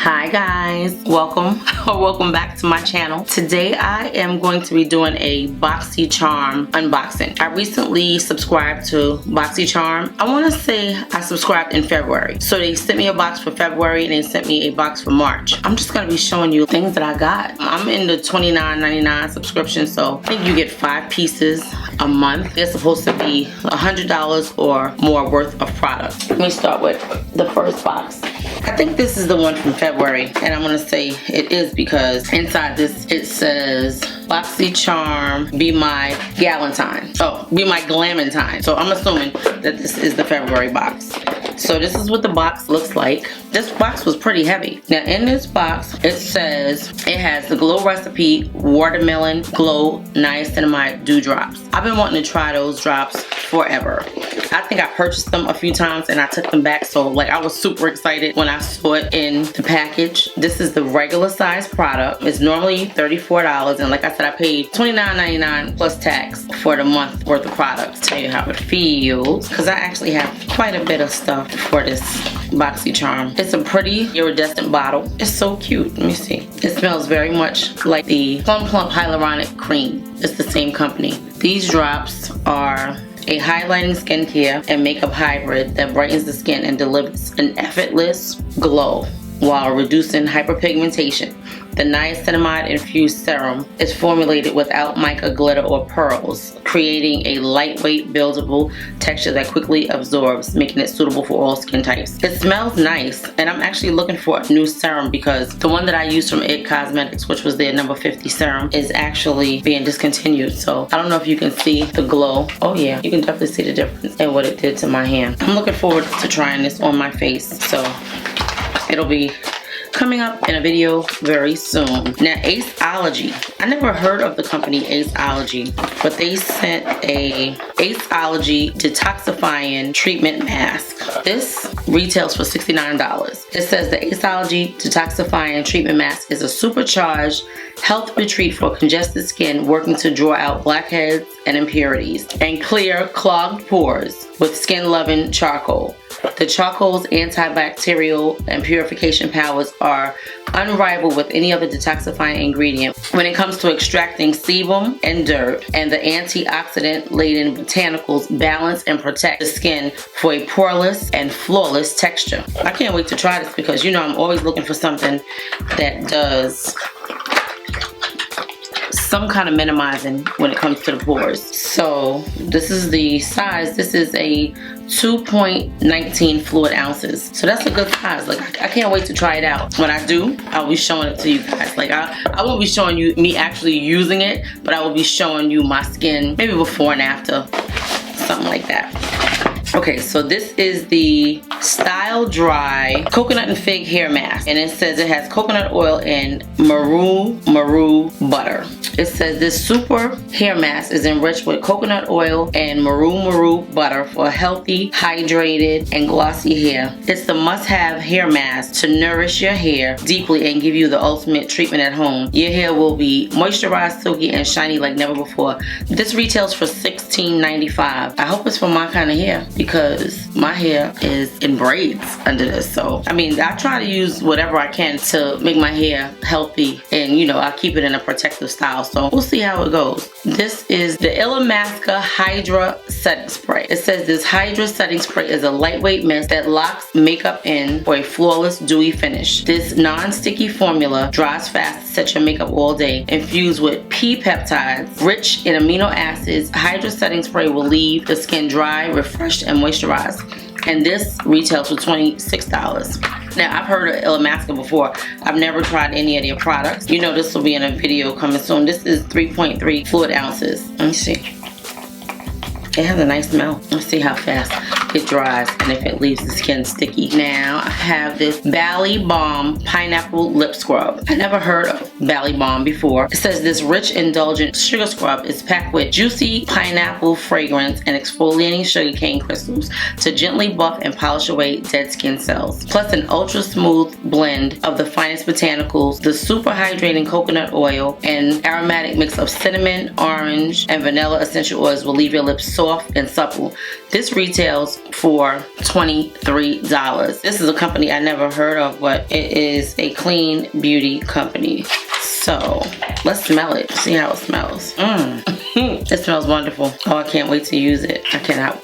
Hi guys, welcome or welcome back to my channel. Today I am going to be doing a Boxycharm unboxing. I recently subscribed to Boxycharm. I want to say I subscribed in February. So they sent me a box for February and they sent me a box for March. I'm just going to be showing you things that I got. I'm in the $29.99 subscription, so I think you get 5 pieces a month. They're supposed to be $100 or more worth of product. Let me start with the first box. I think this is the one from February, and I'm gonna say it is because inside this it says Boxycharm Be My Galentine. Oh, Be My Glamantine. So I'm assuming that this is the February box. So this is what the box looks like. This box was pretty heavy. Now in this box it says it has the Glow Recipe Watermelon Glow Niacinomide Dew Drops. I've been wanting to try those drops forever. I think I purchased them a few times and I took them back, so like I was super excited when I saw it in the package. This is the regular size product. It's normally $34, and like I said, I paid $29.99 plus tax for the month worth of products. Tell you how it feels, because I actually have quite a bit of stuff for this Boxycharm. It's a pretty iridescent bottle. It's so cute. Let me see. It smells very much like the Plum Plump Hyaluronic Cream. It's the same company. These drops are a highlighting skincare and makeup hybrid that brightens the skin and delivers an effortless glow while reducing hyperpigmentation. The niacinamide infused serum is formulated without mica, glitter, or pearls, creating a lightweight, buildable texture that quickly absorbs, making it suitable for all skin types. It smells nice, and I'm actually looking for a new serum because the one that I used from IT Cosmetics, which was their number 50 serum, is actually being discontinued. So I don't know if you can see the glow. Oh yeah, you can definitely see the difference in what it did to my hand. I'm looking forward to trying this on my face, so it'll be coming up in a video very soon. Now, Aceology. I never heard of the company Aceology, but they sent a Aceology Detoxifying Treatment Mask. This retails for $69. It says the Aceology Detoxifying Treatment Mask is a supercharged health retreat for congested skin, working to draw out blackheads and impurities and clear clogged pores with skin-loving charcoal. The charcoal's antibacterial and purification powers are unrivaled with any other detoxifying ingredient when it comes to extracting sebum and dirt, and the antioxidant-laden botanicals balance and protect the skin for a poreless and flawless texture. I can't wait to try this because you know I'm always looking for something that does some kind of minimizing when it comes to the pores. So this is the size. This is a 2.19 fluid ounces. So that's a good size. Like I can't wait to try it out. When I do, I'll be showing it to you guys. Like I won't be showing you me actually using it, but I will be showing you my skin maybe before and after, something like that. Okay, so this is the Style Dry Coconut and Fig Hair Mask, and it says it has coconut oil and maru butter. It says this super hair mask is enriched with coconut oil and maru butter for healthy, hydrated, and glossy hair. It's the must-have hair mask to nourish your hair deeply and give you the ultimate treatment at home. Your hair will be moisturized, silky, and shiny like never before. This retails for $16.95. I hope it's for my kind of hair, because my hair is in braids under this. So I mean, I try to use whatever I can to make my hair healthy, and you know, I keep it in a protective style, so we'll see how it goes. This is the Illamasqua Hydra setting spray. It says this Hydra setting spray is a lightweight mist that locks makeup in for a flawless dewy finish. This non-sticky formula dries fast to set your makeup all day. Infused with pea peptides rich in amino acids, Hydra setting spray will leave the skin dry, refreshed, and moisturized. And this retails for $26. Now, I've heard of Illamasqua before. I've never tried any of their products. You know this will be in a video coming soon. This is 3.3 fluid ounces. Let me see. It has a nice smell. Let's see how fast it dries and if it leaves the skin sticky. Now I have this Bali Balm Pineapple Lip Scrub. I never heard of Bali Balm before. It says this rich, indulgent sugar scrub is packed with juicy pineapple fragrance and exfoliating sugarcane crystals to gently buff and polish away dead skin cells. Plus an ultra smooth blend of the finest botanicals, the super hydrating coconut oil, and aromatic mix of cinnamon, orange, and vanilla essential oils will leave your lips soft and supple This retails for $23. This is a company I never heard of, but it is a clean beauty company. So let's smell it, see how it smells. It smells wonderful. Oh, I can't wait to use it. I cannot.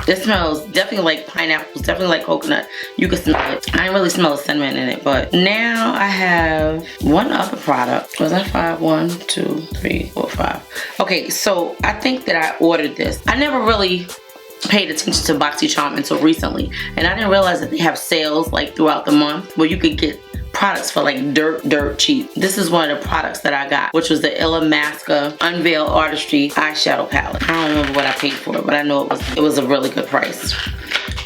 It smells definitely like pineapples, definitely like coconut. You can smell it. I didn't really smell the cinnamon in it, but now I have one other product. Was that 5? 1, 2, 3, 4, 5. Okay, so I think that I ordered this. I never really paid attention to Boxycharm until recently, and I didn't realize that they have sales like throughout the month where you could get products for like dirt cheap. This is one of the products that I got, which was the Illamasqua Unveil Artistry eyeshadow palette. I don't remember what I paid for it, but I know it was a really good price.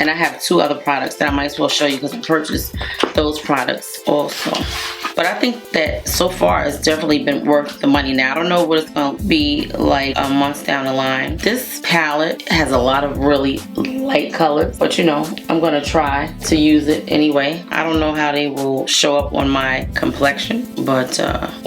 And I have 2 other products that I might as well show you because I purchased those products also. But I think that so far it's definitely been worth the money. Now I don't know what it's going to be like a month down the line. This palette has a lot of really light colors, but you know, I'm going to try to use it anyway. I don't know how they will show up on my complexion, but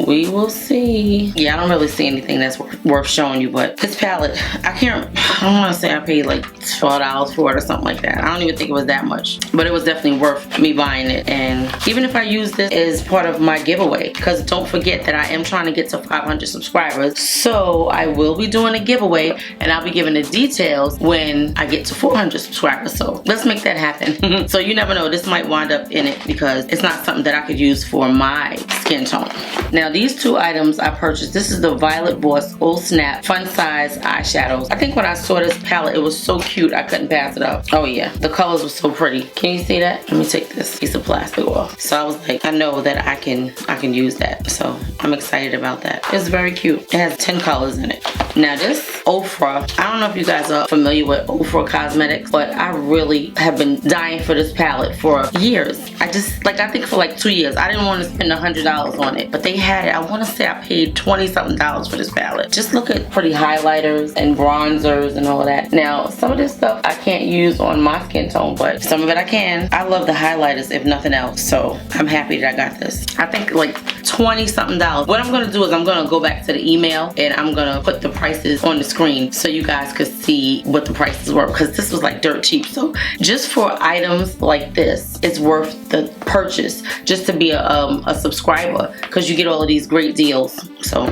we will see. Yeah, I don't really see anything that's worth showing you, but this palette, I don't want to say I paid like $12 for it or something like that. I don't even think it was that much, but it was definitely worth me buying it. And even if I use this as part of my giveaway, because don't forget that I am trying to get to 500 subscribers, so I will be doing a giveaway and I'll be giving the details when I get to 400 subscribers. So let's make that happen. So you never know, this might wind up in it because it's not something that I could use for my skin tone. Now these 2 items I purchased. This is the Violet Voss Oh Snap Fun Size Eyeshadows. I think when I saw this palette, it was so cute I couldn't pass it up. Oh yeah, the colors were so pretty. Can you see that? Let me take this piece of plastic off. So I was like, I know that I can use that. So I'm excited about that. It's very cute. It has 10 colors in it. Now this Ofra, I don't know if you guys are familiar with Ofra Cosmetics, but I really have been dying for this palette for years. I think for like 2 years. I didn't want to spend $100 on it, but they had it. I want to say I paid 20-something dollars for this palette. Just look at pretty highlighters and bronzers and all that. Now some of this stuff I can't use on my skin tone, but some of it I can. I love the highlighters if nothing else, so I'm happy that I got this. I think like 20-something dollars. What I'm gonna do is I'm gonna go back to the email and I'm gonna put the prices on the screen so you guys could see what the prices were, because this was like dirt cheap. So just for items like this, it's worth the purchase just to be a subscriber, because you get all of these great deals. So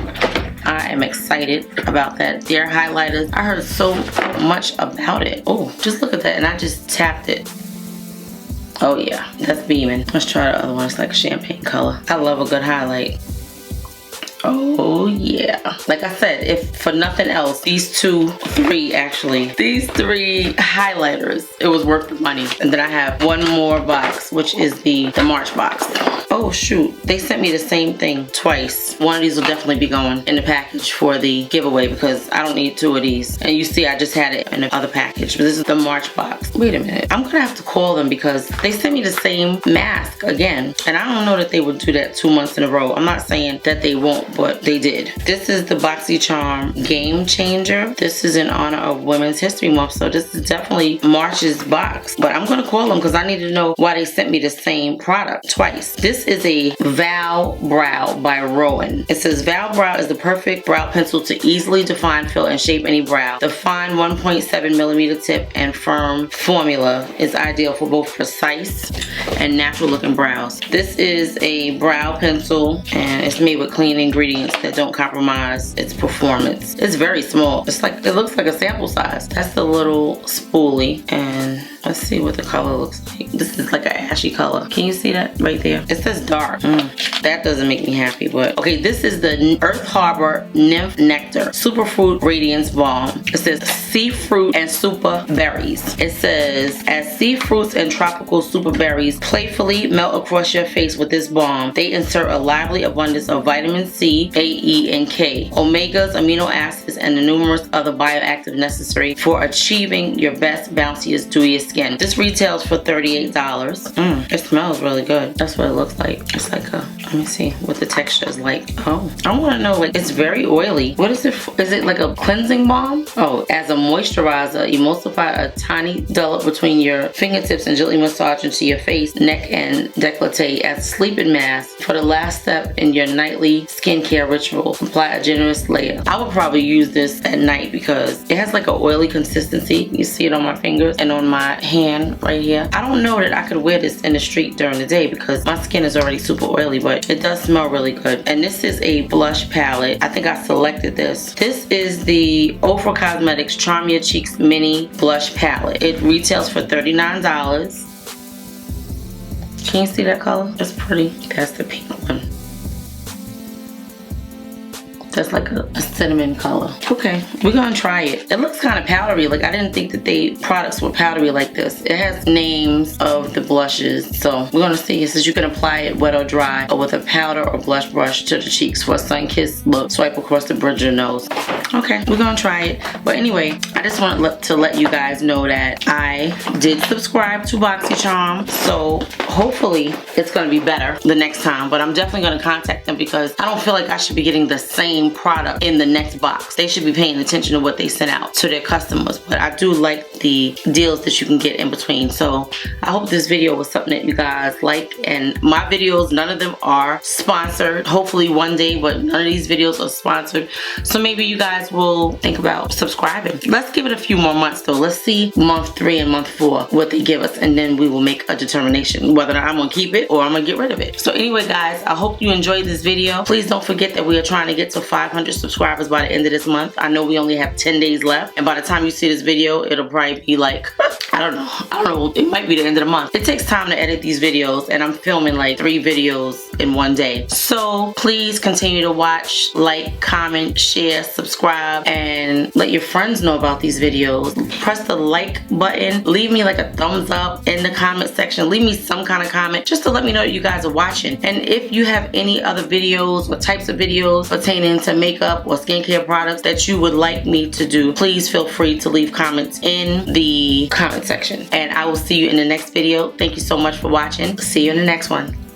I am excited about that. Their highlighters, I heard so much about it. Oh, just look at that, and I just tapped it. Oh yeah, that's beaming. Let's try the other one. It's like a champagne color. I love a good highlight. Oh yeah. Like I said, if for nothing else, these 3 highlighters, it was worth the money. And then I have one more box, which is the March box. Oh shoot, they sent me the same thing twice. One of these will definitely be going in the package for the giveaway because I don't need 2 of these. And you see I just had it in the other package, but this is the March box. Wait a minute, I'm gonna have to call them because they sent me the same mask again. And I don't know that they would do that 2 months in a row. I'm not saying that they won't, but they did. This is the Boxycharm Game Changer. This is in honor of Women's History Month, so this is definitely March's box. But I'm gonna call them because I need to know why they sent me the same product twice. This is a Vow Brow by Roen. It says Vow Brow is the perfect brow pencil to easily define, fill, and shape any brow. The fine 1.7mm tip and firm formula is ideal for both precise and natural looking brows. This is a brow pencil and it's made with clean ingredients that don't compromise its performance. It's very small. It looks like a sample size. That's the little spoolie, and let's see what the color looks like. This is like an ashy color. Can you see that right there? It says dark. That doesn't make me happy, but okay, this is the Earth Harbor Nymph Nectar Superfruit Radiance Balm. It says sea fruit and super berries. It says, as sea fruits and tropical super berries playfully melt across your face with this balm, they insert a lively abundance of vitamin C, A, E, and K, omegas, amino acids, and the numerous other bioactive necessary for achieving your best, bounciest, dewiest skin. This retails for $38. It smells really good. That's what it looks like. It's like a Let me see what the texture is like. Oh, I want to know, like, it's very oily. What is it for? Is it like a cleansing balm? Oh, as a moisturizer, emulsify a tiny dollop between your fingertips and gently massage into your face, neck, and décolleté as a sleeping mask for the last step in your nightly skincare ritual. Apply a generous layer. I would probably use this at night because it has like an oily consistency. You see it on my fingers and on my hand right here. I don't know that I could wear this in the street during the day because my skin is already super oily, but it does smell really good. And this is a blush palette. I think I selected this. This is the Ofra Cosmetics Charm Your Cheeks Mini Blush Palette. It retails for $39. Can you see that color? It's pretty. That's the pink one. That's like a cinnamon color. Okay, we're gonna try it. It looks kind of powdery. Like, I didn't think that they products were powdery like this. It has names of the blushes, so we're gonna see. It says you can apply it wet or dry or with a powder or blush brush to the cheeks for a sun-kissed look. Swipe across the bridge of your nose. Okay, we're gonna try it. But anyway, I just wanted to let you guys know that I did subscribe to Boxycharm, so hopefully it's gonna be better the next time. But I'm definitely gonna contact them because I don't feel like I should be getting the same product in the next box. They should be paying attention to what they send out to their customers. But I do like the deals that you can get in between. So I hope this video was something that you guys like. And my videos, none of them are sponsored. Hopefully one day, but none of these videos are sponsored. So maybe you guys will think about subscribing. Let's give it a few more months though. Let's see month 3 and month 4 what they give us, and then we will make a determination whether I'm gonna keep it or I'm gonna get rid of it. So anyway guys, I hope you enjoyed this video. Please don't forget that we are trying to get to 500 subscribers by the end of this month. I know we only have 10 days left, and by the time you see this video, it'll probably be like, I don't know, it might be the end of the month. It takes time to edit these videos, and I'm filming like 3 videos in one day. So please continue to watch, like, comment, share, subscribe, and let your friends know about these videos. Press the like button. Leave me like a thumbs up in the comment section. Leave me some kind of comment just to let me know that you guys are watching. And if you have any other videos or types of videos pertaining to makeup or skincare products that you would like me to do, please feel free to leave comments in the comment section. And I will see you in the next video. Thank you so much for watching. See you in the next one.